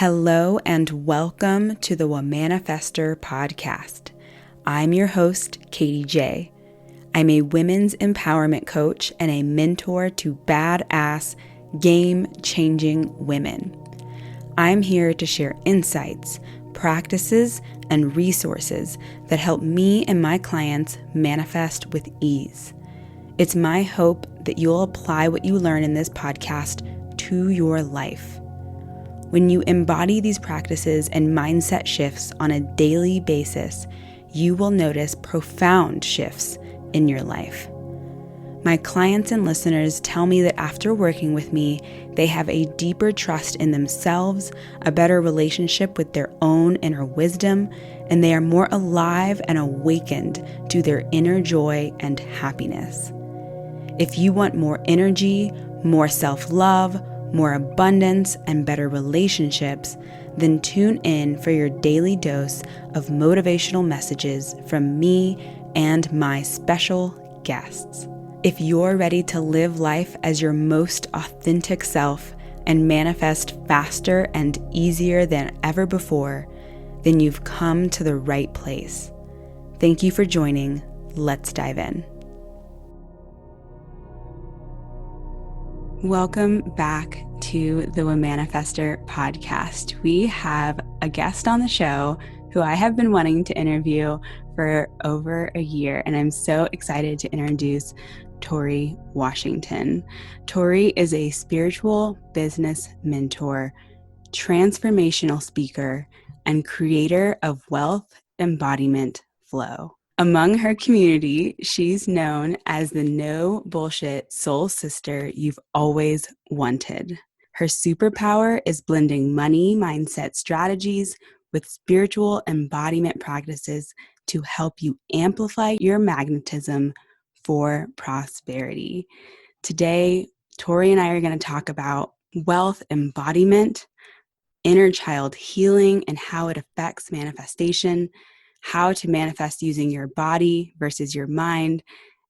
Hello and welcome to the Womanifester podcast. I'm your host, Katie J. I'm a women's empowerment coach and a mentor to badass, game-changing women. I'm here to share insights, practices, and resources that help me and my clients manifest with ease. It's my hope that you'll apply what you learn in this podcast to your life. When you embody these practices and mindset shifts on a daily basis, you will notice profound shifts in your life. My clients and listeners tell me that after working with me, they have a deeper trust in themselves, a better relationship with their own inner wisdom, and they are more alive and awakened to their inner joy and happiness. If you want more energy, more self-love, more abundance, and better relationships, then tune in for your daily dose of motivational messages from me and my special guests. If you're ready to live life as your most authentic self and manifest faster and easier than ever before, then you've come to the right place. Thank you for joining. Let's dive in. Welcome back to the Womanifester podcast. We have a guest on the show who I have been wanting to interview for over a year, and I'm so excited to introduce Tori Washington. Tori is a spiritual business mentor, transformational speaker, and creator of Wealth Embodiment Flow. Among her community, she's known as the no bullshit soul sister you've always wanted. Her superpower is blending money mindset strategies with spiritual embodiment practices to help you amplify your magnetism for prosperity. Today, Tori and I are going to talk about wealth embodiment, inner child healing, and how it affects manifestation, how to manifest using your body versus your mind,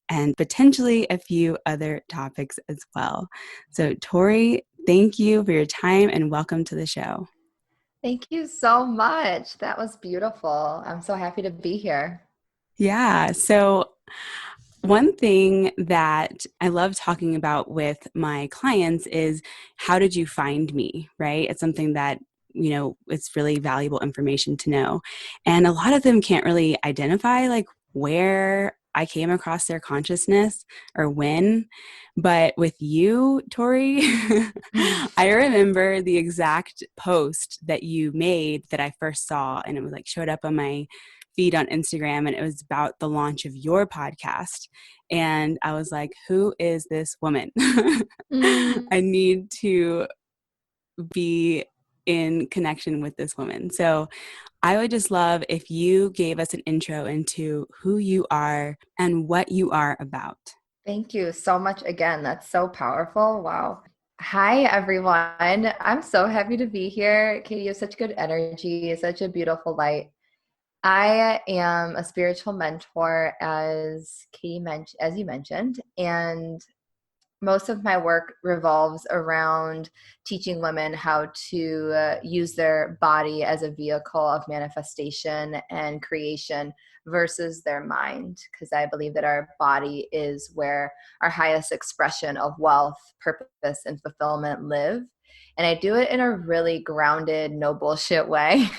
and potentially a few other topics as well. So Tori, thank you for your time and welcome to the show. Thank you so much. That was beautiful. I'm so happy to be here. Yeah. So one thing that I love talking about with my clients is how did you find me, right? It's something that it's really valuable information to know. And a lot of them can't really identify like where I came across their consciousness or when. But with you, Tori, I remember the exact post that you made that I first saw, and it was like showed up on my feed on Instagram, and it was about the launch of your podcast. And I was like, who is this woman? I need to be in connection with this woman. So I would just love if you gave us an intro into who you are and what you are about. Thank you so much again. That's so powerful. Wow. Hi, everyone. I'm so happy to be here. Katie, you have such good energy, such a beautiful light. I am a spiritual mentor, as you mentioned, and most of my work revolves around teaching women how to use their body as a vehicle of manifestation and creation versus their mind, because I believe that our body is where our highest expression of wealth, purpose, and fulfillment live. And I do it in a really grounded, no bullshit way.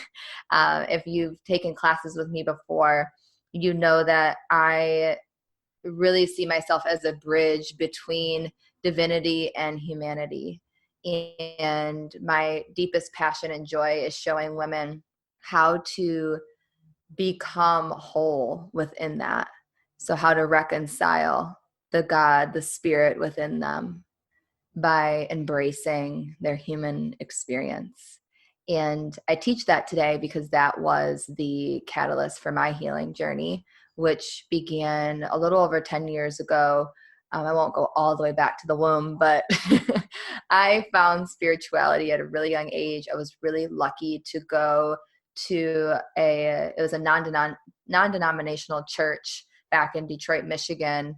If you've taken classes with me before, you know that I really see myself as a bridge between divinity and humanity. And my deepest passion and joy is showing women how to become whole within that. So, how to reconcile the God, the spirit within them by embracing their human experience. And I teach that today because that was the catalyst for my healing journey, which began a little over 10 years ago. I won't go all the way back to the womb, but I found spirituality at a really young age. I was really lucky to go to it was a non-denominational church back in Detroit, Michigan,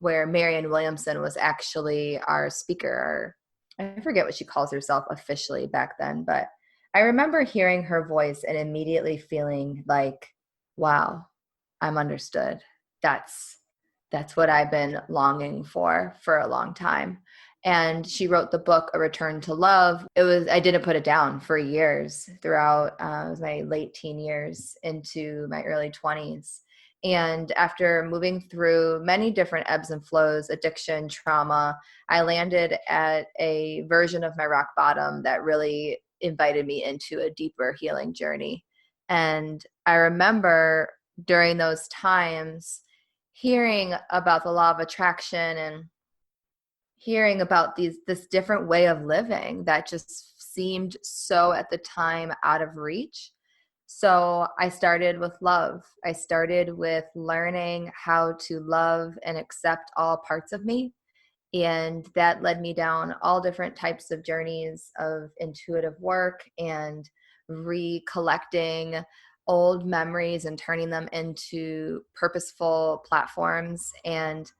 where Marianne Williamson was actually our speaker. I forget what she calls herself officially back then, but I remember hearing her voice and immediately feeling like, wow, I'm understood. That's that's what I've been longing for a long time. And she wrote the book A Return to Love. I didn't put it down for years throughout it was my late teen years into my early 20s. And after moving through many different ebbs and flows, addiction, trauma, I landed at a version of my rock bottom that really invited me into a deeper healing journey. And I remember during those times hearing about the law of attraction and hearing about this different way of living that just seemed so at the time out of reach. So I started with love. I started with learning how to love and accept all parts of me. And that led me down all different types of journeys of intuitive work and recollecting old memories and turning them into purposeful platforms, and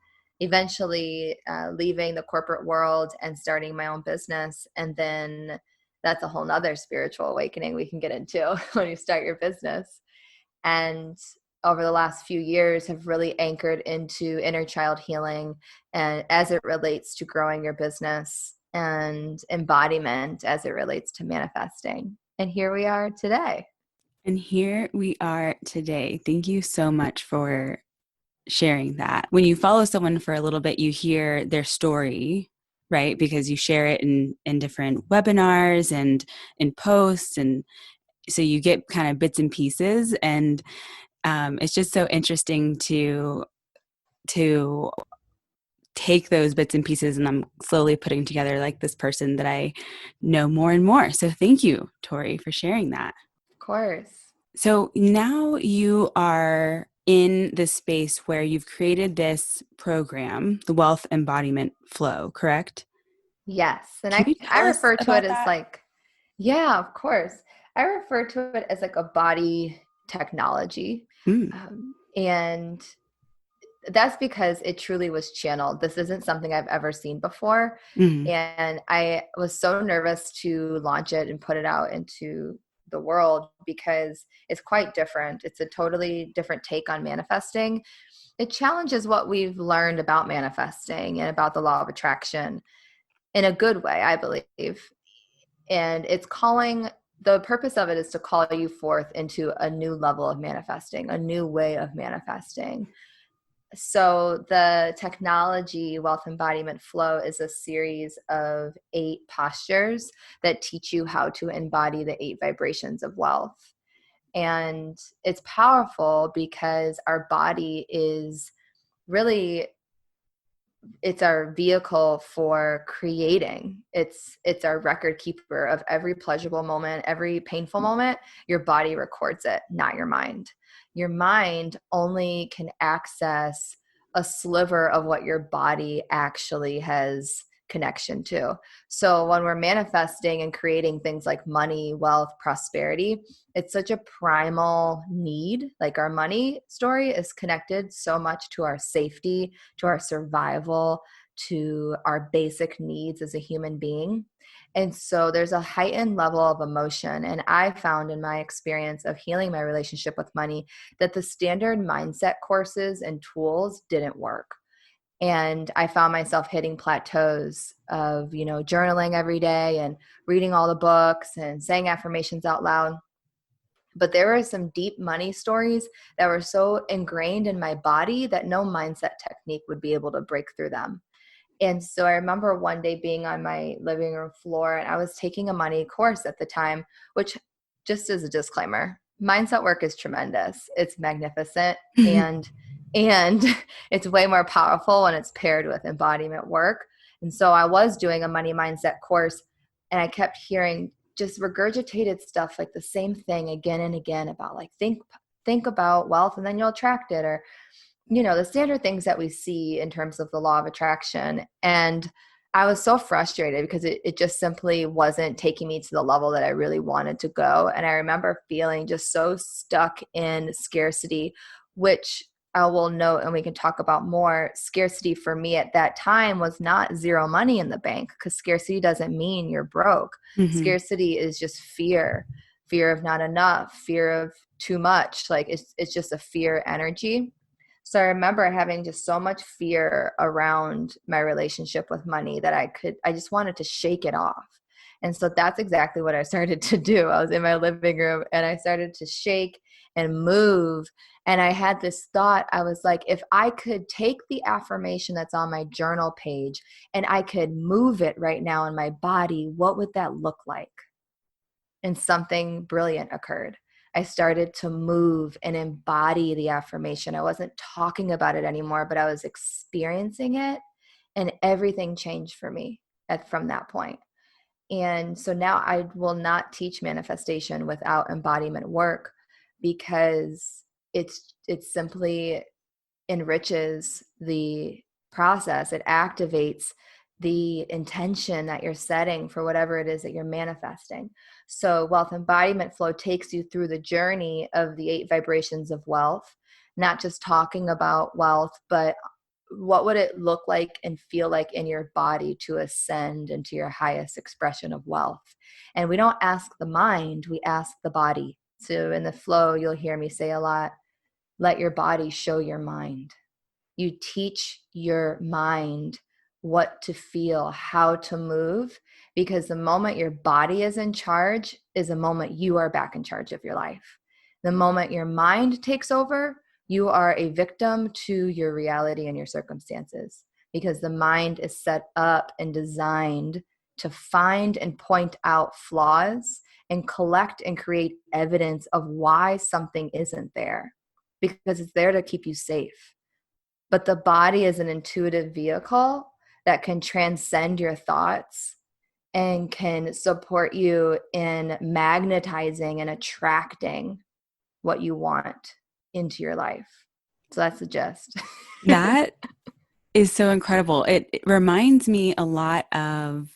eventually leaving the corporate world and starting my own business. And then that's a whole nother spiritual awakening we can get into when you start your business. And over the last few years have really anchored into inner child healing, and as it relates to growing your business, and embodiment as it relates to manifesting. And here we are today. And here we are today. Thank you so much for sharing that. When you follow someone for a little bit, you hear their story, right? Because you share it in different webinars and in posts. And so you get kind of bits and pieces. And it's just so interesting to take those bits and pieces, and I'm slowly putting together like this person that I know more and more. So thank you, Tori, for sharing that. Of course. So now you are in this space where you've created this program, the Wealth Embodiment Flow, correct? Yes. And Can you I tell us refer to it about as that? like, yeah, of course. I refer to it as like a body technology. Mm, And that's because it truly was channeled. This isn't something I've ever seen before. mm, And I was so nervous to launch it and put it out into the world because it's quite different. It's a totally different take on manifesting. It challenges what we've learned about manifesting and about the law of attraction in a good way, I believe. And the purpose of it is to call you forth into a new level of manifesting, a new way of manifesting. So the technology Wealth Embodiment Flow is a series of 8 postures that teach you how to embody the 8 vibrations of wealth. And it's powerful because our body is really, it's our vehicle for creating. It's our record keeper of every pleasurable moment, every painful moment. Your body records it, not your mind. Your mind only can access a sliver of what your body actually has connection to. So when we're manifesting and creating things like money, wealth, prosperity, it's such a primal need. Like our money story is connected so much to our safety, to our survival, to our basic needs as a human being. And so there's a heightened level of emotion. And I found in my experience of healing my relationship with money that the standard mindset courses and tools didn't work. And I found myself hitting plateaus of, journaling every day and reading all the books and saying affirmations out loud. But there were some deep money stories that were so ingrained in my body that no mindset technique would be able to break through them. And so I remember one day being on my living room floor, and I was taking a money course at the time, which, just as a disclaimer, mindset work is tremendous. It's magnificent, and it's way more powerful when it's paired with embodiment work. And so I was doing a money mindset course, and I kept hearing just regurgitated stuff like the same thing again and again about like think about wealth and then you'll attract it, or the standard things that we see in terms of the law of attraction. And I was so frustrated because it just simply wasn't taking me to the level that I really wanted to go. And I remember feeling just so stuck in scarcity, which I will note, and we can talk about more, scarcity for me at that time was not zero money in the bank, because scarcity doesn't mean you're broke. Mm-hmm. Scarcity is just fear of not enough, fear of too much. Like it's just a fear energy. So I remember having just so much fear around my relationship with money that I just wanted to shake it off. And so that's exactly what I started to do. I was in my living room and I started to shake and move. And I had this thought. I was like, if I could take the affirmation that's on my journal page and I could move it right now in my body, what would that look like? And something brilliant occurred. I started to move and embody the affirmation. I wasn't talking about it anymore, but I was experiencing it, and everything changed for me from that point. And so now I will not teach manifestation without embodiment work, because it simply enriches the process. It activates the intention that you're setting for whatever it is that you're manifesting. So wealth embodiment flow takes you through the journey of the 8 vibrations of wealth, not just talking about wealth, but what would it look like and feel like in your body to ascend into your highest expression of wealth. And we don't ask the mind, we ask the body. So in the flow, you'll hear me say a lot, let your body show your mind. You teach your mind what to feel, how to move, because the moment your body is in charge is the moment you are back in charge of your life. The moment your mind takes over, you are a victim to your reality and your circumstances, because the mind is set up and designed to find and point out flaws and collect and create evidence of why something isn't there, because it's there to keep you safe. But the body is an intuitive vehicle that can transcend your thoughts and can support you in magnetizing and attracting what you want into your life. So that's the gist. That is so incredible. It reminds me a lot of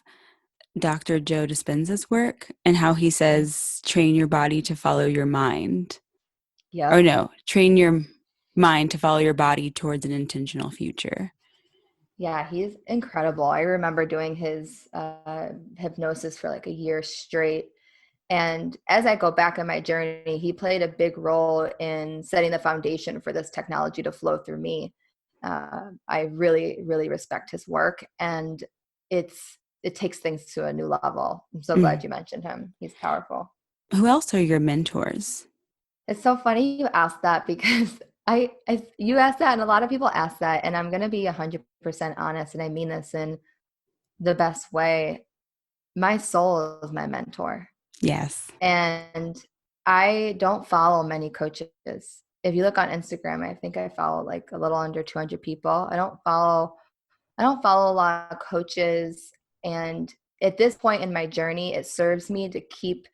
Dr. Joe Dispenza's work and how he says, train your body to follow your mind. Or Yep. no, train your mind to follow your body towards an intentional future. Yeah, he's incredible. I remember doing his hypnosis for like a year straight. And as I go back in my journey, he played a big role in setting the foundation for this technology to flow through me. I really, really respect his work, and it takes things to a new level. I'm so glad you mentioned him. He's powerful. Who else are your mentors? It's so funny you asked that, because you asked that and a lot of people ask that, and I'm going to be 100% honest, and I mean this in the best way. My soul is my mentor. Yes. And I don't follow many coaches. If you look on Instagram, I think I follow like a little under 200 people. I don't follow a lot of coaches, and at this point in my journey, it serves me to keep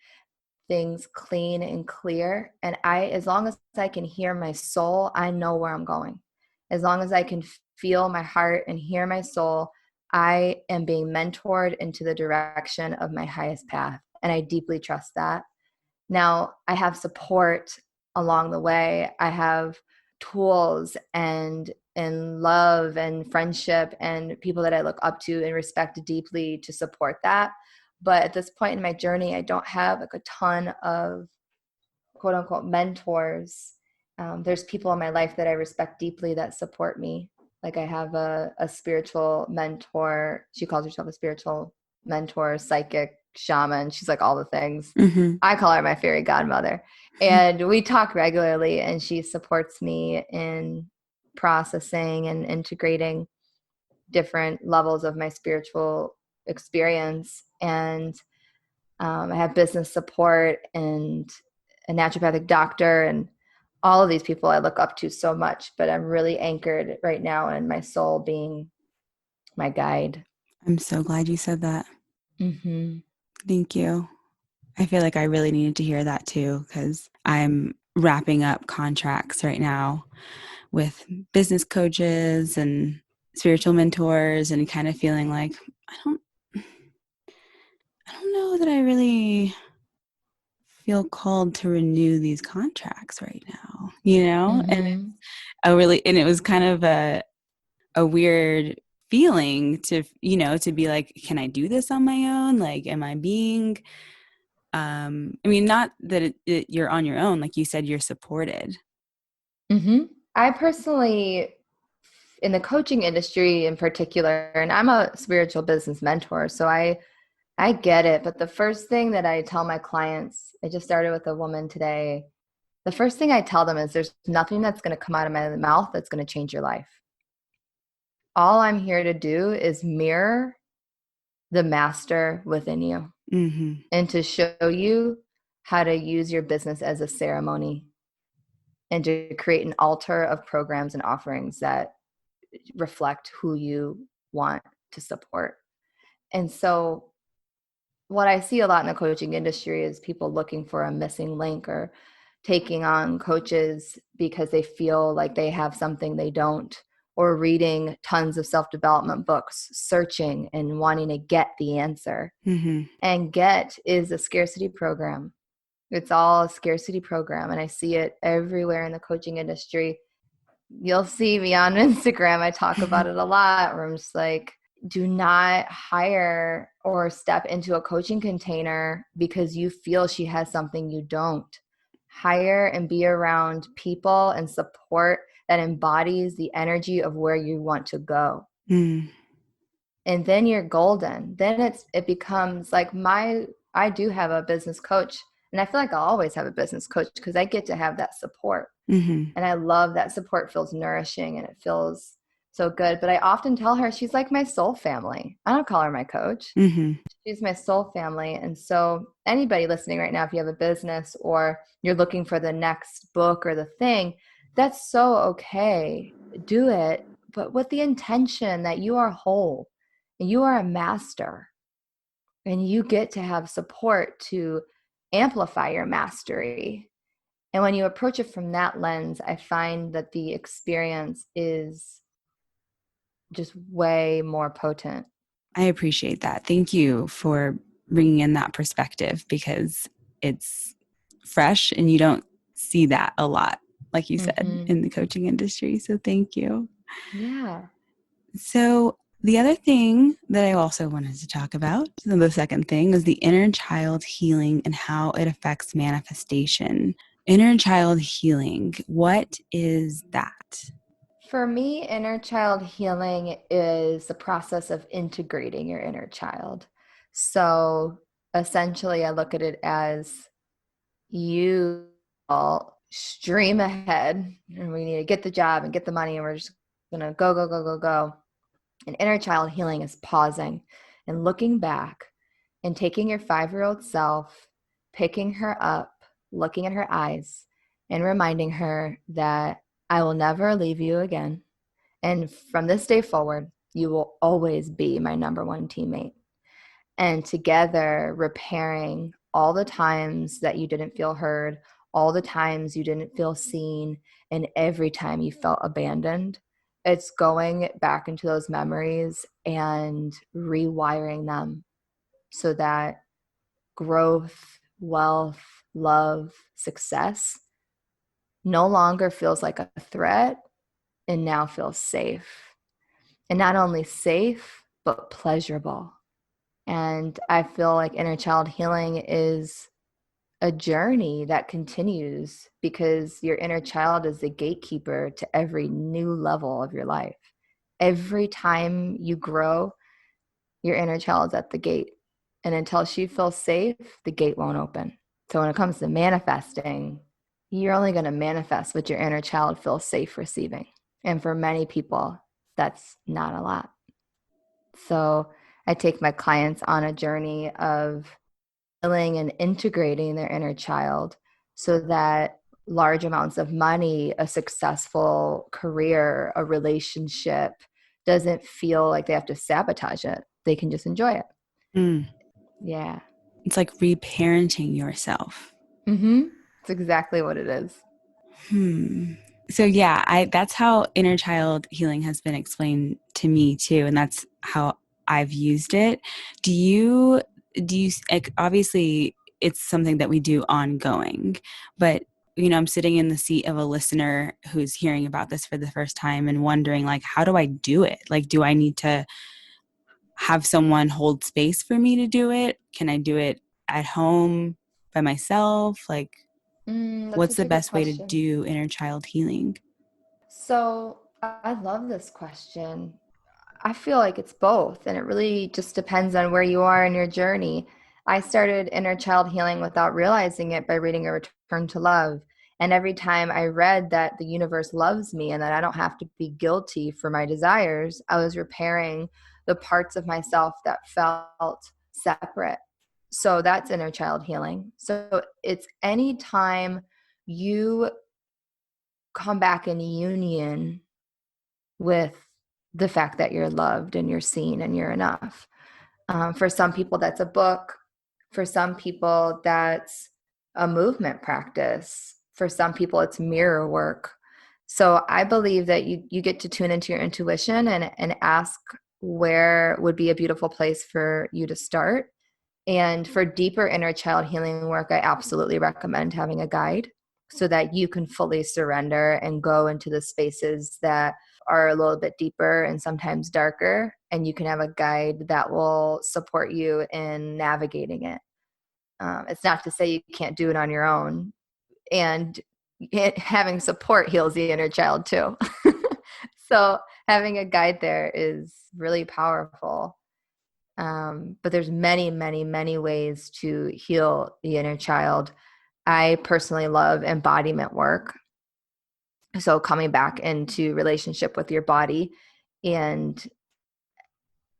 things clean and clear. And as long as I can hear my soul, I know where I'm going. As long as I can feel my heart and hear my soul, I am being mentored into the direction of my highest path. And I deeply trust that. Now, I have support along the way. I have tools and love and friendship and people that I look up to and respect deeply to support that. But at this point in my journey, I don't have like a ton of quote unquote mentors. There's people in my life that I respect deeply that support me. Like I have a spiritual mentor. She calls herself a spiritual mentor, psychic, shaman. She's like all the things. Mm-hmm. I call her my fairy godmother. And we talk regularly, and she supports me in processing and integrating different levels of my spiritual experience. And I have business support and a naturopathic doctor, and all of these people I look up to so much, but I'm really anchored right now in my soul being my guide. I'm so glad you said that. Mm-hmm. Thank you. I feel like I really needed to hear that too, because I'm wrapping up contracts right now with business coaches and spiritual mentors, and kind of feeling like I don't know that I really feel called to renew these contracts right now, you know? Mm-hmm. And it was kind of a weird feeling to, you know, to be like, can I do this on my own? Like, am I being, I mean, not that you're on your own, like you said, you're supported. Mm-hmm. I personally, in the coaching industry in particular, and I'm a spiritual business mentor, so I get it. But the first thing that I tell my clients, I just started with a woman today. The first thing I tell them is there's nothing that's going to come out of my mouth that's going to change your life. All I'm here to do is mirror the master within you Mm-hmm. and to show you how to use your business as a ceremony and to create an altar of programs and offerings that reflect who you want to support. And so what I see a lot in the coaching industry is people looking for a missing link or taking on coaches because they feel like they have something they don't, or reading tons of self-development books, searching and wanting to get the answer. Mm-hmm. And GET is a scarcity program. It's all a scarcity program. And I see it everywhere in the coaching industry. You'll see me on Instagram. I talk about it a lot where I'm just like, do not hire or step into a coaching container because you feel she has something you don't. Hire and be around people and support that embodies the energy of where you want to go. Mm. And then you're golden. Then it becomes like I do have a business coach, and I feel like I'll always have a business coach because I get to have that support. Mm-hmm. And I love that support. Feels nourishing and it feels so good. But I often tell her she's like my soul family. I don't call her my coach. Mm-hmm. She's my soul family. And so anybody listening right now, if you have a business or you're looking for the next book or the thing, that's so okay. Do it, but with the intention that you are whole and you are a master and you get to have support to amplify your mastery. And when you approach it from that lens, I find that the experience is just way more potent. I appreciate that. Thank you for bringing in that perspective because it's fresh and you don't see that a lot, like you said, Mm-hmm. in the coaching industry. So thank you. Yeah. So the other thing that I also wanted to talk about, so the second thing, is the inner child healing and how it affects manifestation. Inner child healing, what is that? For me, inner child healing is the process of integrating your inner child. So essentially, I look at it as you all stream ahead and we need to get the job and get the money and we're just going to go, go, go, go, go. And inner child healing is pausing and looking back and taking your 5-year-old self, picking her up, looking at her eyes, and reminding her that I will never leave you again. And from this day forward, you will always be my number one teammate. And together, repairing all the times that you didn't feel heard, all the times you didn't feel seen, and every time you felt abandoned. It's going back into those memories and rewiring them so that growth, wealth, love, success no longer feels like a threat and now feels safe. And not only safe, but pleasurable. And I feel like inner child healing is a journey that continues because your inner child is the gatekeeper to every new level of your life. Every time you grow, your inner child's at the gate. And until she feels safe, the gate won't open. So when it comes to manifesting, you're only going to manifest what your inner child feels safe receiving. And for many people, that's not a lot. So I take my clients on a journey of healing and integrating their inner child so that large amounts of money, a successful career, a relationship doesn't feel like they have to sabotage it. They can just enjoy it. Mm. Yeah. It's like reparenting yourself. Mm-hmm. That's exactly what it is. So yeah, that's how inner child healing has been explained to me too, and that's how I've used it. Do you like, obviously it's something that we do ongoing. But I'm sitting in the seat of a listener who's hearing about this for the first time and wondering, like, how do I do it? Like, do I need to have someone hold space for me to do it? Can I do it at home by myself? Like, That's what's such the a good best way to question. do inner child healing? So I love this question. I feel like it's both, and it really just depends on where you are in your journey. I started inner child healing without realizing it by reading A Return to Love. And every time I read that the universe loves me and that I don't have to be guilty for my desires, I was repairing the parts of myself that felt separate. So that's inner child healing. So it's any time you come back in union with the fact that you're loved and you're seen and you're enough. For some people, that's a book. For some people, that's a movement practice. For some people, it's mirror work. So I believe that you get to tune into your intuition and ask where would be a beautiful place for you to start. And for deeper inner child healing work, I absolutely recommend having a guide so that you can fully surrender and go into the spaces that are a little bit deeper and sometimes darker. And you can have a guide that will support you in navigating it. It's not to say you can't do it on your own. And having support heals the inner child too. So having a guide there is really powerful. But there's many, many, many ways to heal the inner child. I personally love embodiment work. So coming back into relationship with your body, and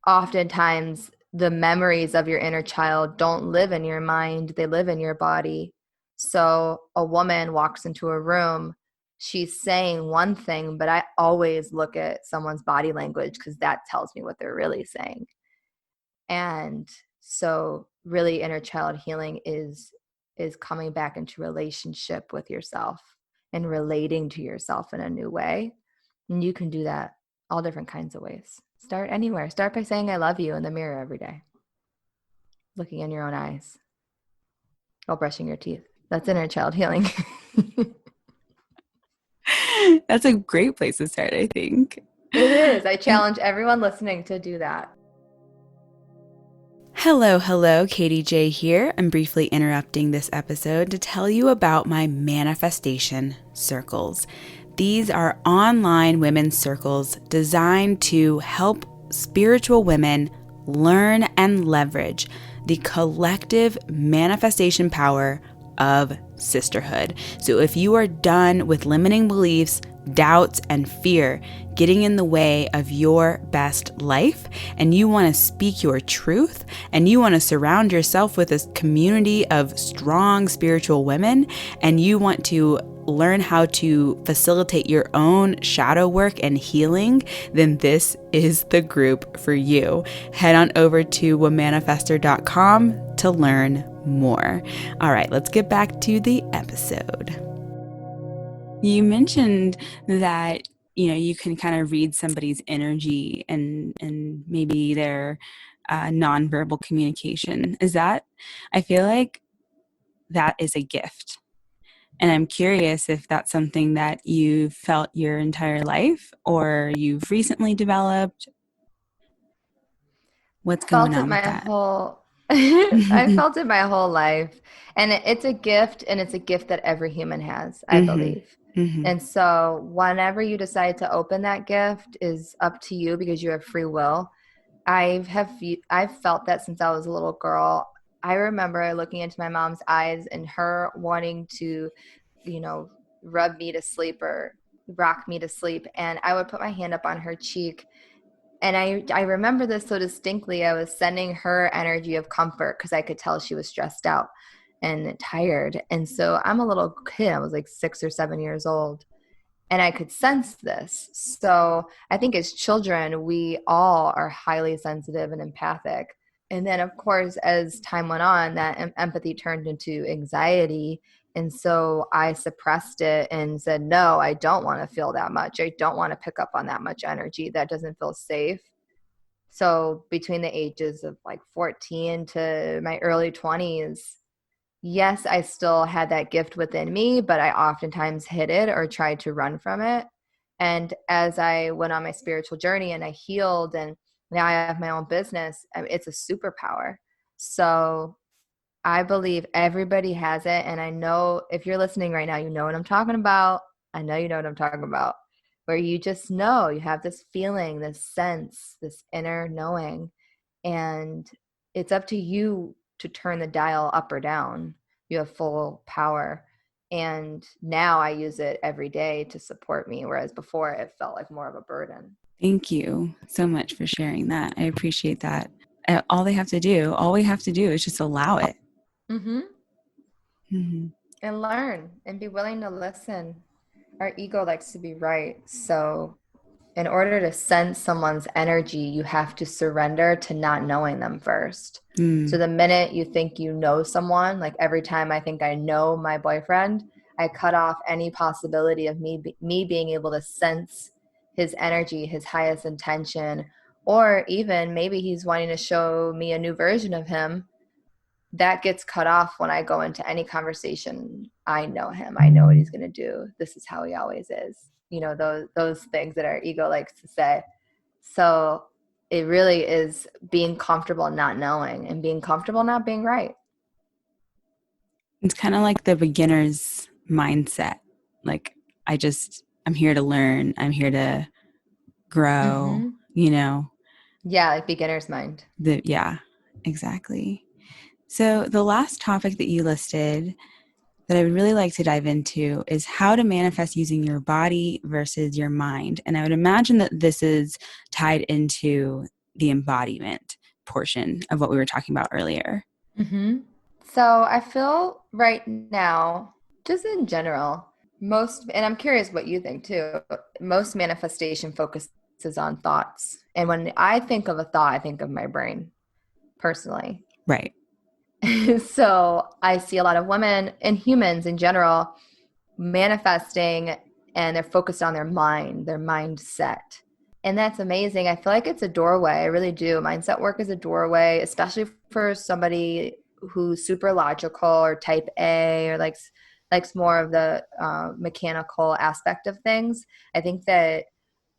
oftentimes the memories of your inner child don't live in your mind, they live in your body. So a woman walks into a room, she's saying one thing, but I always look at someone's body language because that tells me what they're really saying. And so really inner child healing is coming back into relationship with yourself and relating to yourself in a new way. And you can do that all different kinds of ways. Start anywhere. Start by saying I love you in the mirror every day. Looking in your own eyes while brushing your teeth. That's inner child healing. That's a great place to start, I think. It is. I challenge everyone listening to do that. Hello, Katie J here. I'm briefly interrupting this episode to tell you about my manifestation circles. These are online women's circles designed to help spiritual women learn and leverage the collective manifestation power of sisterhood. So if you are done with limiting beliefs, doubts, and fear getting in the way of your best life, and you want to speak your truth, and you want to surround yourself with a community of strong spiritual women, and you want to learn how to facilitate your own shadow work and healing, then this is the group for you. Head on over to womanifester.com to learn more. All right, let's get back to the episode. You mentioned that you can kind of read somebody's energy and maybe their nonverbal communication. I feel like that is a gift. And I'm curious if that's something that you've felt your entire life or you've recently developed. What's going Felt it on with my that? whole I felt it my whole life. And it's a gift, and it's a gift that every human has, I Mm-hmm. believe. Mm-hmm. And so whenever you decide to open that gift is up to you because you have free will. I've felt that since I was a little girl. I remember looking into my mom's eyes and her wanting to, you know, rub me to sleep or rock me to sleep, and I would put my hand up on her cheek. And I remember this so distinctly. I was sending her energy of comfort because I could tell she was stressed out and tired. And so I'm a little kid. I was like 6 or 7 years old. And I could sense this. So I think as children, we all are highly sensitive and empathic. And then, of course, as time went on, that empathy turned into anxiety. And so I suppressed it and said, no, I don't want to feel that much. I don't want to pick up on that much energy. That doesn't feel safe. So between the ages of like 14 to my early 20s, yes, I still had that gift within me, but I oftentimes hid it or tried to run from it. And as I went on my spiritual journey and I healed, and now I have my own business, it's a superpower. So I believe everybody has it. And I know if you're listening right now, you know what I'm talking about. I know you know what I'm talking about, where you just know you have this feeling, this sense, this inner knowing. And it's up to you to turn the dial up or down. You have full power. And now I use it every day to support me, whereas before it felt like more of a burden. Thank you so much for sharing that. I appreciate that. All we have to do is just allow it. Mm-hmm. Mm-hmm. And learn and be willing to listen. Our ego likes to be right. So in order to sense someone's energy, you have to surrender to not knowing them first. So the minute you think you know someone, like every time I think I know my boyfriend, I cut off any possibility of me being able to sense his energy, his highest intention, or even maybe he's wanting to show me a new version of him. That gets cut off when I go into any conversation. I know him. I know what he's going to do. This is how he always is. You know, those things that our ego likes to say. So it really is being comfortable not knowing and being comfortable not being right. It's kind of like the beginner's mindset. Like, I'm here to learn. I'm here to grow, Mm-hmm. you know, Yeah, like beginner's mind. yeah, exactly. So the last topic that you listed that I would really like to dive into is how to manifest using your body versus your mind. And I would imagine that this is tied into the embodiment portion of what we were talking about earlier. Mm-hmm. So I feel right now, just in general, and I'm curious what you think too, most manifestation focuses on thoughts. And when I think of a thought, I think of my brain personally. Right. So I see a lot of women and humans in general manifesting, and they're focused on their mind, their mindset. And that's amazing. I feel like it's a doorway. I really do. Mindset work is a doorway, especially for somebody who's super logical or type A or likes more of the mechanical aspect of things. I think that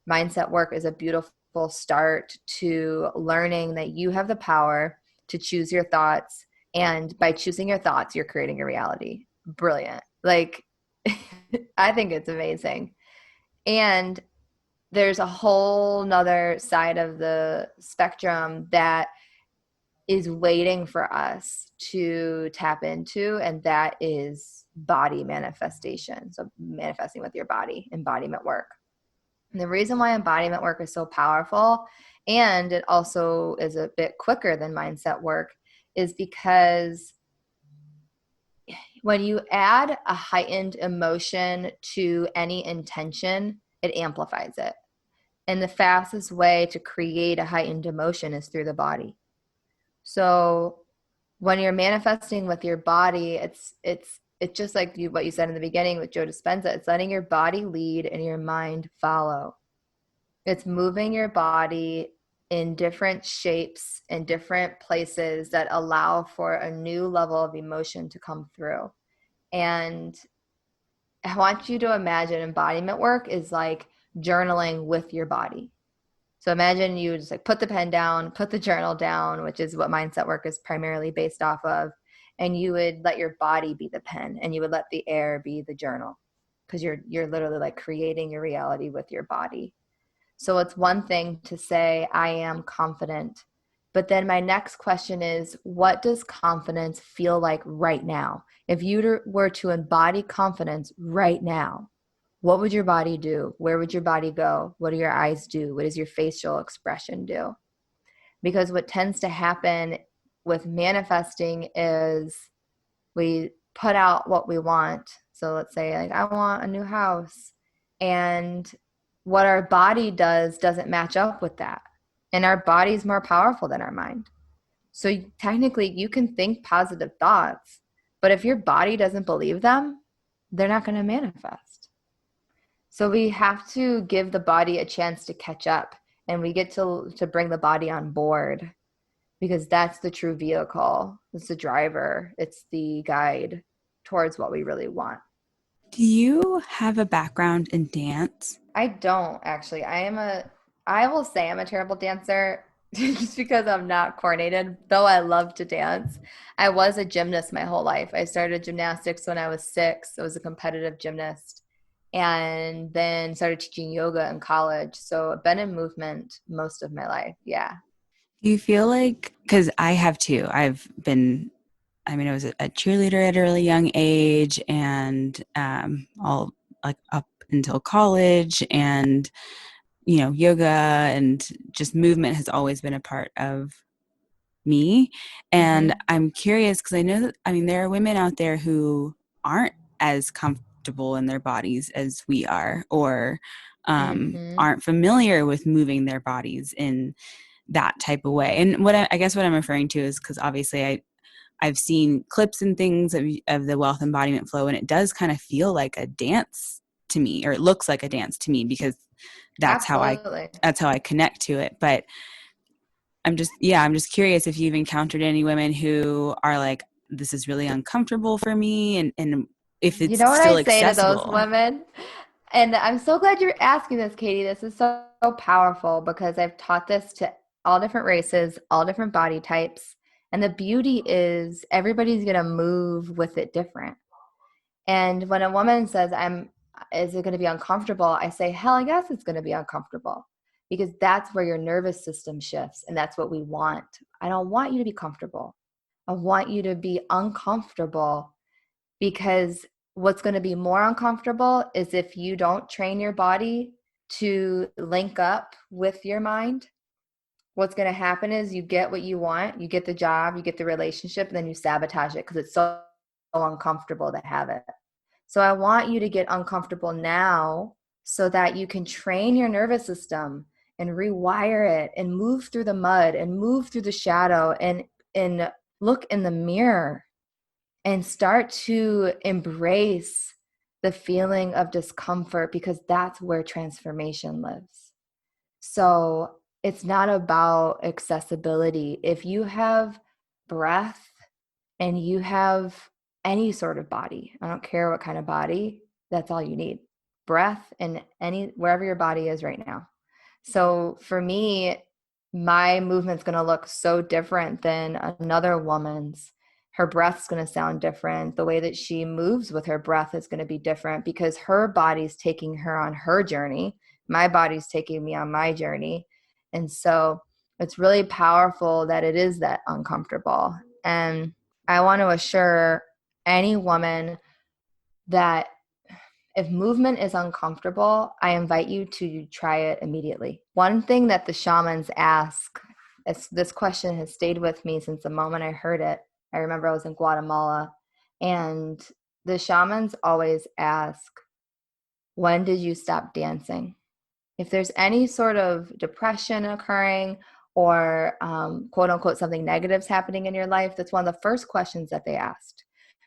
mindset work is a beautiful start to learning that you have the power to choose your thoughts. And by choosing your thoughts, you're creating a reality. Brilliant. Like, I think it's amazing. And there's a whole nother side of the spectrum that is waiting for us to tap into, and that is body manifestation. So manifesting with your body, embodiment work. And the reason why embodiment work is so powerful, and it also is a bit quicker than mindset work, is because when you add a heightened emotion to any intention, it amplifies it. And the fastest way to create a heightened emotion is through the body. So when you're manifesting with your body, it's just like what you said in the beginning with Joe Dispenza. It's letting your body lead and your mind follow. It's moving your body in different shapes and different places that allow for a new level of emotion to come through. And I want you to imagine embodiment work is like journaling with your body. So imagine you just like put the pen down, put the journal down, which is what mindset work is primarily based off of. And you would let your body be the pen, and you would let the air be the journal, because you're literally like creating your reality with your body. So it's one thing to say, I am confident. But then my next question is, what does confidence feel like right now? If you were to embody confidence right now, what would your body do? Where would your body go? What do your eyes do? What does your facial expression do? Because what tends to happen with manifesting is we put out what we want. So let's say like, I want a new house. And what our body does doesn't match up with that. And our body is more powerful than our mind. So technically you can think positive thoughts, but if your body doesn't believe them, they're not going to manifest. So we have to give the body a chance to catch up, and we get to bring the body on board. because that's the true vehicle. It's the driver. It's the guide towards what we really want. Do you have a background in dance? I don't actually. I will say I'm a terrible dancer just because I'm not coordinated, though I love to dance. I was a gymnast my whole life. I started gymnastics when I was 6. I was a competitive gymnast and then started teaching yoga in college. So I've been in movement most of my life. Yeah. Do you feel like, because I have too, I was a cheerleader at a really young age and all like up until college, and yoga and just movement has always been a part of me. And Mm-hmm. I'm curious because I know that, there are women out there who aren't as comfortable in their bodies as we are, or Mm-hmm. aren't familiar with moving their bodies in that type of way. And I guess what I'm referring to is because obviously I've seen clips and things of the wealth embodiment flow, and it does kind of feel like a dance to me, or it looks like a dance to me, because that's how I Absolutely. that's how I connect to it. But I'm just curious if you've encountered any women who are like, this is really uncomfortable for me, and if You it's know what I still say to those accessible. women? And I'm so glad you're asking this, Katie. This is so powerful because I've taught this to all different races, all different body types. And the beauty is everybody's going to move with it different. And when a woman says, is it going to be uncomfortable? I say, hell yes, it's going to be uncomfortable because that's where your nervous system shifts. And that's what we want. I don't want you to be comfortable. I want you to be uncomfortable, because what's going to be more uncomfortable is if you don't train your body to link up with your mind. What's going to happen is you get what you want, you get the job, you get the relationship, and then you sabotage it because it's so uncomfortable to have it. So I want you to get uncomfortable now so that you can train your nervous system and rewire it and move through the mud and move through the shadow and look in the mirror and start to embrace the feeling of discomfort, because that's where transformation lives. So it's not about accessibility. If you have breath and you have any sort of body, I don't care what kind of body, that's all you need. Breath and wherever your body is right now. So for me, my movement's going to look so different than another woman's. Her breath's going to sound different. The way that she moves with her breath is going to be different because her body's taking her on her journey. My body's taking me on my journey. And so it's really powerful that it is that uncomfortable. And I want to assure any woman that if movement is uncomfortable, I invite you to try it immediately. One thing that the shamans ask, this question has stayed with me since the moment I heard it. I remember I was in Guatemala, and the shamans always ask, when did you stop dancing? If there's any sort of depression occurring or quote unquote something negative's happening in your life, that's one of the first questions that they asked.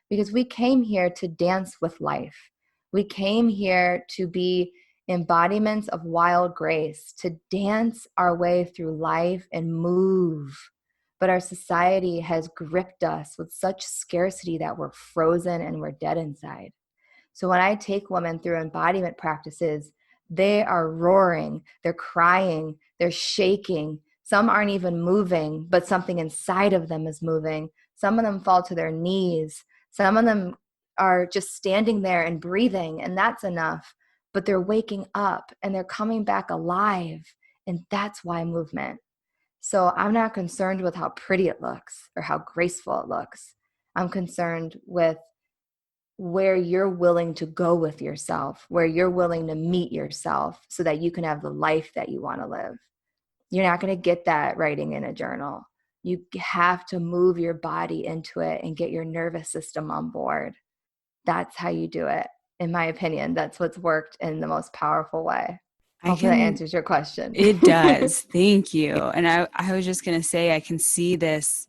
Because we came here to dance with life. We came here to be embodiments of wild grace, to dance our way through life and move. But our society has gripped us with such scarcity that we're frozen and we're dead inside. So when I take women through embodiment practices, they are roaring, they're crying, they're shaking. Some aren't even moving, but something inside of them is moving. Some of them fall to their knees. Some of them are just standing there and breathing, and that's enough. But they're waking up and they're coming back alive. And that's why movement. So I'm not concerned with how pretty it looks or how graceful it looks. I'm concerned with where you're willing to go with yourself, where you're willing to meet yourself so that you can have the life that you want to live. You're not going to get that writing in a journal. You have to move your body into it and get your nervous system on board. That's how you do it. In my opinion, that's what's worked in the most powerful way. I Hopefully that can answers your question. It does. Thank you. And I was just going to say, I can see this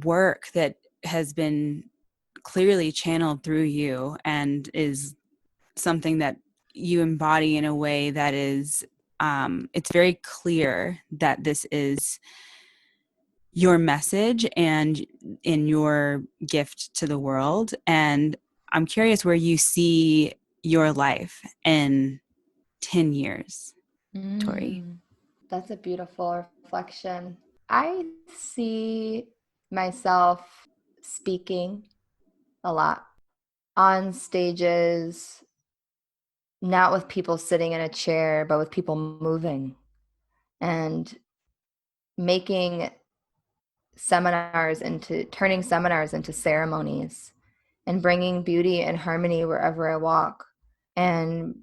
work that has been clearly channeled through you and is something that you embody in a way that is, it's very clear that this is your message and in your gift to the world. And I'm curious where you see your life in 10 years, Tori. Mm, that's a beautiful reflection. I see myself speaking a lot on stages, not with people sitting in a chair, but with people moving and making turning seminars into ceremonies and bringing beauty and harmony wherever I walk and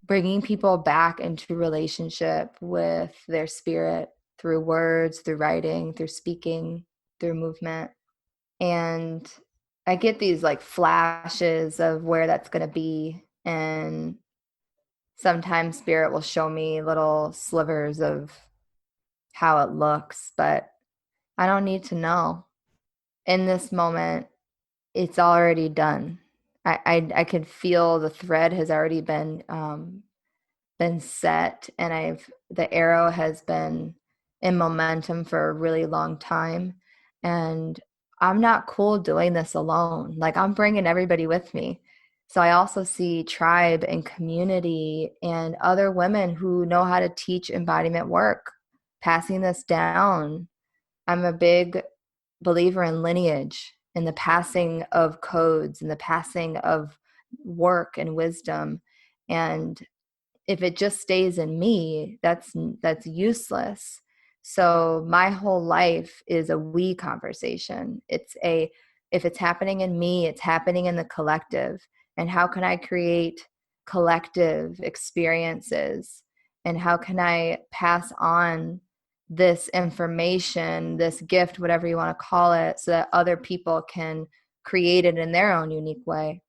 bringing people back into relationship with their spirit through words, through writing, through speaking, through movement. And I get these like flashes of where that's going to be. And sometimes spirit will show me little slivers of how it looks, but I don't need to know. In this moment, it's already done. I can feel the thread has already been set, and the arrow has been in momentum for a really long time, and I'm not cool doing this alone. Like, I'm bringing everybody with me. So I also see tribe and community and other women who know how to teach embodiment work passing this down. I'm a big believer in lineage, in the passing of codes and the passing of work and wisdom. And if it just stays in me, that's useless. So my whole life is a we conversation. If it's happening in me, it's happening in the collective. And how can I create collective experiences? And how can I pass on this information, this gift, whatever you want to call it, so that other people can create it in their own unique way?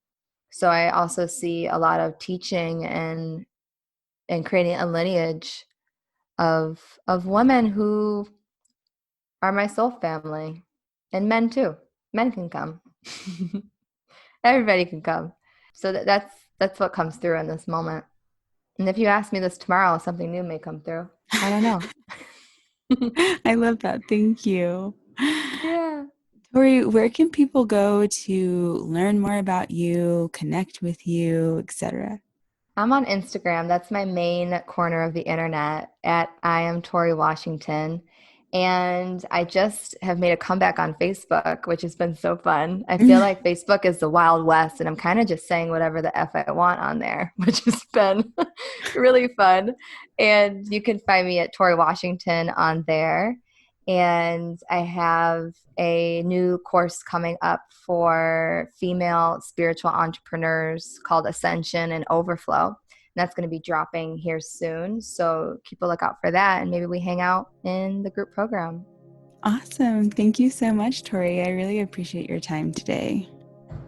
So I also see a lot of teaching and creating a lineage of women who are my soul family, and men too. Men can come. Everybody can come. So that's what comes through in this moment. And if you ask me this tomorrow, something new may come through. I don't know. I love that. Thank you. Yeah. Tori, where can people go to learn more about you, connect with you, etc.? I'm on Instagram. That's my main corner of the internet at I am Tori Washington. And I just have made a comeback on Facebook, which has been so fun. I feel like Facebook is the Wild West, and I'm kind of just saying whatever the F I want on there, which has been really fun. And you can find me at Tori Washington on there. And I have a new course coming up for female spiritual entrepreneurs called Ascension and Overflow. And that's going to be dropping here soon. So keep a lookout for that. And maybe we hang out in the group program. Awesome. Thank you so much, Tori. I really appreciate your time today.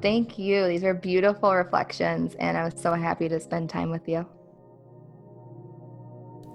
Thank you. These are beautiful reflections, and I was so happy to spend time with you.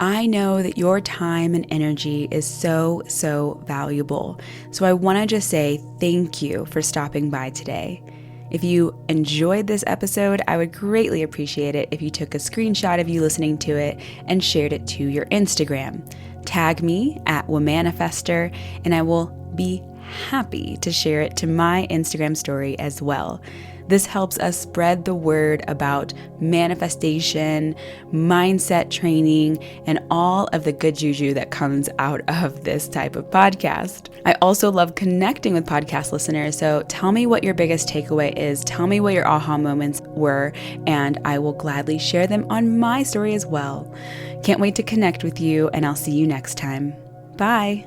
I know that your time and energy is so, so valuable. So I want to just say thank you for stopping by today. If you enjoyed this episode, I would greatly appreciate it if you took a screenshot of you listening to it and shared it to your Instagram. Tag me at Womanifester, and I will be happy to share it to my Instagram story as well. This helps us spread the word about manifestation, mindset training, and all of the good juju that comes out of this type of podcast. I also love connecting with podcast listeners, so tell me what your biggest takeaway is. Tell me what your aha moments were, and I will gladly share them on my story as well. Can't wait to connect with you, and I'll see you next time. Bye.